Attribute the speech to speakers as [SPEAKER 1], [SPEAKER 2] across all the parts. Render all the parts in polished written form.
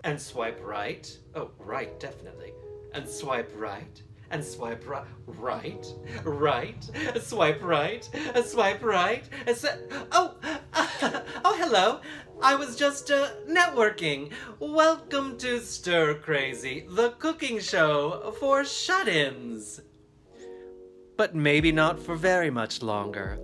[SPEAKER 1] and swipe right. Oh, right, definitely. And swipe right. And swipe right, swipe right, swipe right. Oh, oh, hello. I was just networking. Welcome to Stir Crazy, the cooking show for shut-ins. But maybe not for very much longer.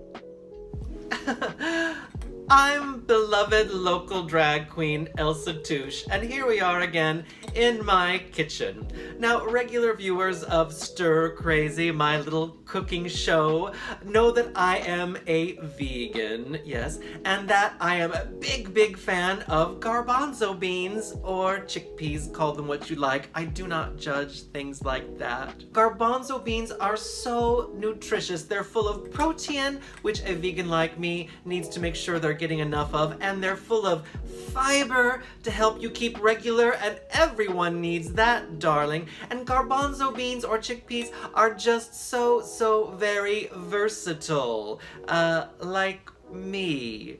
[SPEAKER 1] I'm beloved local drag queen Elsa Touche, and here we are again in my kitchen. Now, regular viewers of Stir Crazy, my little cooking show, know that I am a vegan, yes, and that I am a big fan of garbanzo beans or chickpeas, call them what you like. I do not judge things like that. Garbanzo beans are so nutritious. They're full of protein, which a vegan like me needs to make sure they're getting enough of, and they're full of fiber to help you keep regular, and everyone needs that, darling. And garbanzo beans or chickpeas are just so very versatile, like me.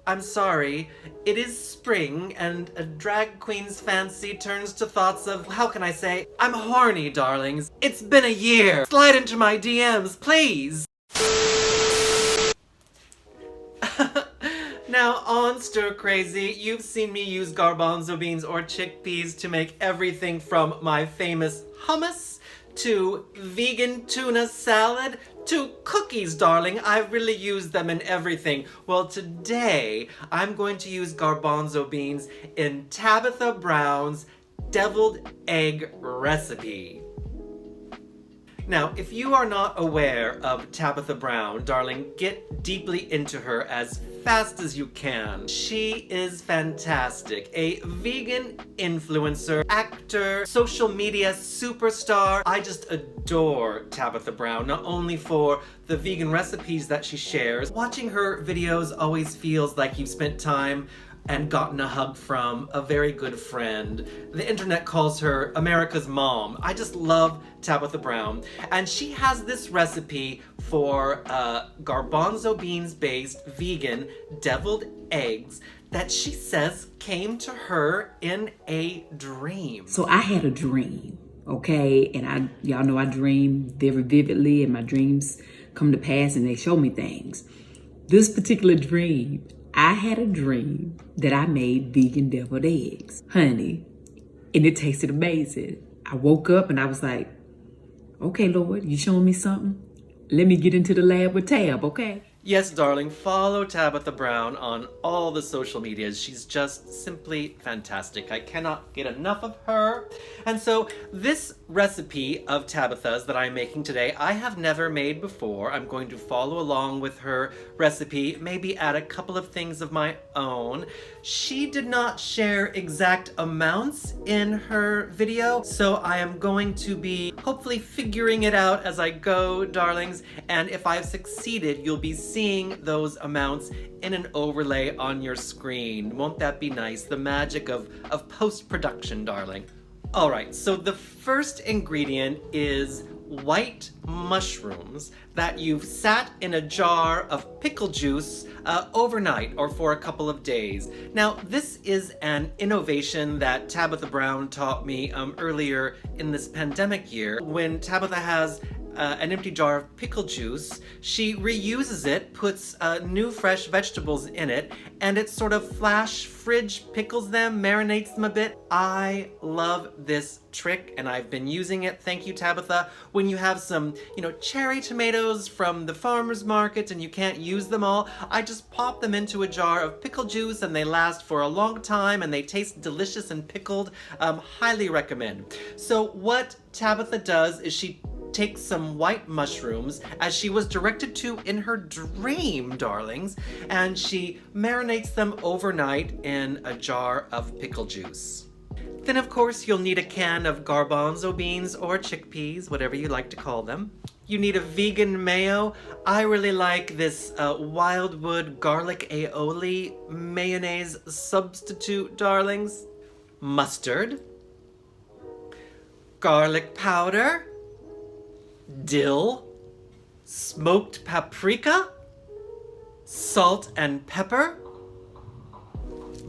[SPEAKER 1] I'm sorry, it is spring, and a drag queen's fancy turns to thoughts of, how can I say, I'm horny, darlings. It's been a year. Slide into my DMs, please. Now, on Stir Crazy, you've seen me use garbanzo beans or chickpeas to make everything from my famous hummus to vegan tuna salad to cookies, darling. I've really used them in everything. Well, today, I'm going to use garbanzo beans in Tabitha Brown's deviled egg recipe. Now, if you are not aware of Tabitha Brown, darling, get deeply into her as fast as you can. She is fantastic. A vegan influencer, actor, social media superstar. I just adore Tabitha Brown, not only for the vegan recipes that she shares. Watching her videos always feels like you've spent time and gotten a hug from a very good friend. The internet calls her America's mom. I just love Tabitha Brown. And she has this recipe for garbanzo beans-based vegan deviled eggs that she says came to her in a dream.
[SPEAKER 2] So I had a dream, okay? And y'all know I dream very vividly, and my dreams come to pass and they show me things. This particular dream, I had a dream that I made vegan deviled eggs, honey, and it tasted amazing. I woke up and I was like, okay, Lord, you showing me something? Let me get into the lab with Tab, okay?
[SPEAKER 1] Yes, darling, follow Tabitha Brown on all the social medias. She's just simply fantastic. I cannot get enough of her. And so this recipe of Tabitha's that I'm making today, I have never made before. I'm going to follow along with her recipe, maybe add a couple of things of my own. She did not share exact amounts in her video, so I am going to be hopefully figuring it out as I go, darlings. And if I've succeeded, you'll be seeing those amounts in an overlay on your screen. Won't that be nice? The magic of post-production, darling. All right, so the first ingredient is white mushrooms that you've sat in a jar of pickle juice overnight or for a couple of days. Now, this is an innovation that Tabitha Brown taught me earlier in this pandemic year. When Tabitha has an empty jar of pickle juice, she reuses it, puts new fresh vegetables in it, and it sort of flash fridge pickles them, marinates them a bit. I love this trick, and I've been using it. Thank you, Tabitha. When you have some, cherry tomatoes from the farmer's market and you can't use them all, I just pop them into a jar of pickle juice and they last for a long time and they taste delicious and pickled. Highly recommend. So what Tabitha does is she takes some white mushrooms, as she was directed to in her dream, darlings, and she marinates them overnight in a jar of pickle juice. Then, of course, you'll need a can of garbanzo beans or chickpeas, whatever you like to call them. You need a vegan mayo. I really like this Wildwood garlic aioli mayonnaise substitute, darlings. Mustard. Garlic powder. Dill, smoked paprika, salt and pepper,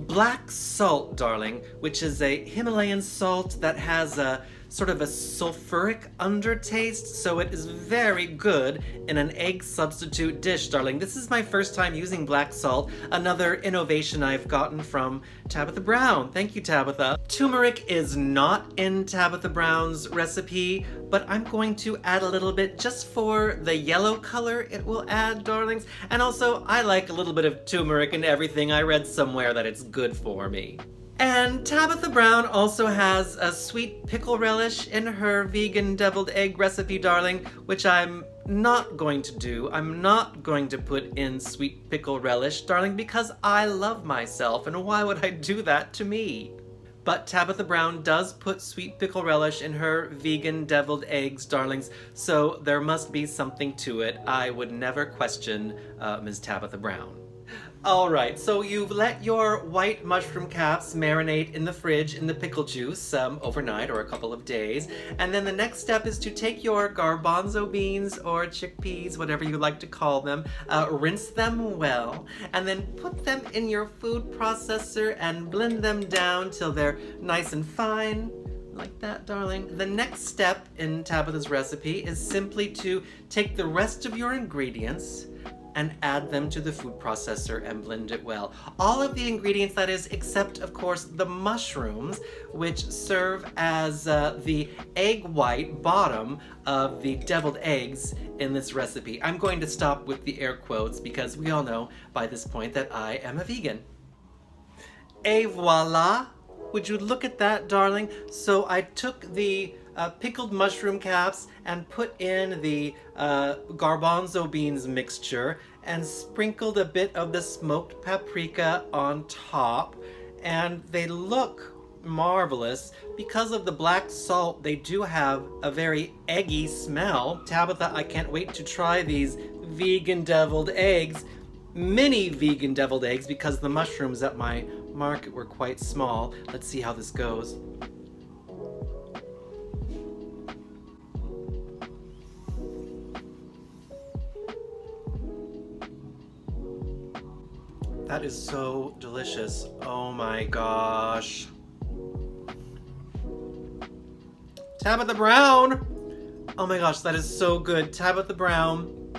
[SPEAKER 1] black salt, darling, which is a Himalayan salt that has a sort of a sulfuric undertaste, so it is very good in an egg substitute dish, darling. This is my first time using black salt, another innovation I've gotten from Tabitha Brown. Thank you, Tabitha. Turmeric is not in Tabitha Brown's recipe, but I'm going to add a little bit just for the yellow color it will add, darlings. And also, I like a little bit of turmeric in everything. I read somewhere that it's good for me. And Tabitha Brown also has a sweet pickle relish in her vegan deviled egg recipe, darling, which I'm not going to do. I'm not going to put in sweet pickle relish, darling, because I love myself, and why would I do that to me? But Tabitha Brown does put sweet pickle relish in her vegan deviled eggs, darlings, so there must be something to it. I would never question Ms. Tabitha Brown. All right, so you've let your white mushroom caps marinate in the fridge in the pickle juice overnight or a couple of days. And then the next step is to take your garbanzo beans or chickpeas, whatever you like to call them, rinse them well, and then put them in your food processor and blend them down till they're nice and fine. Like that, darling. The next step in Tabitha's recipe is simply to take the rest of your ingredients and add them to the food processor and blend it well. All of the ingredients, that is, except of course the mushrooms, which serve as the egg white bottom of the deviled eggs in this recipe. I'm going to stop with the air quotes because we all know by this point that I am a vegan. Et voila! Would you look at that, darling? So I took the pickled mushroom caps and put in the garbanzo beans mixture and sprinkled a bit of the smoked paprika on top, and they look marvelous. Because of the black salt, they do have a very eggy smell. Tabitha, I can't wait to try these vegan deviled eggs. Mini vegan deviled eggs, because the mushrooms at my market were quite small. Let's see how this goes. That is so delicious. Oh my gosh. Tabitha Brown! Oh my gosh, that is so good. Tabitha Brown,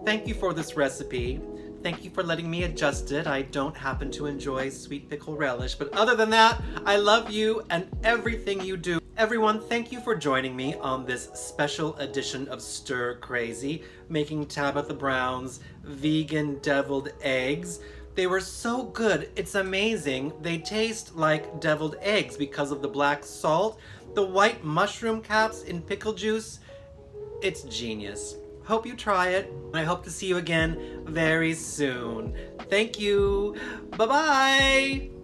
[SPEAKER 1] thank you for this recipe. Thank you for letting me adjust it. I don't happen to enjoy sweet pickle relish, but other than that, I love you and everything you do. Everyone, thank you for joining me on this special edition of Stir Crazy, making Tabitha Brown's vegan deviled eggs. They were so good. It's amazing. They taste like deviled eggs because of the black salt. The white mushroom caps in pickle juice, it's genius. Hope you try it. I hope to see you again very soon. Thank you. Bye-bye.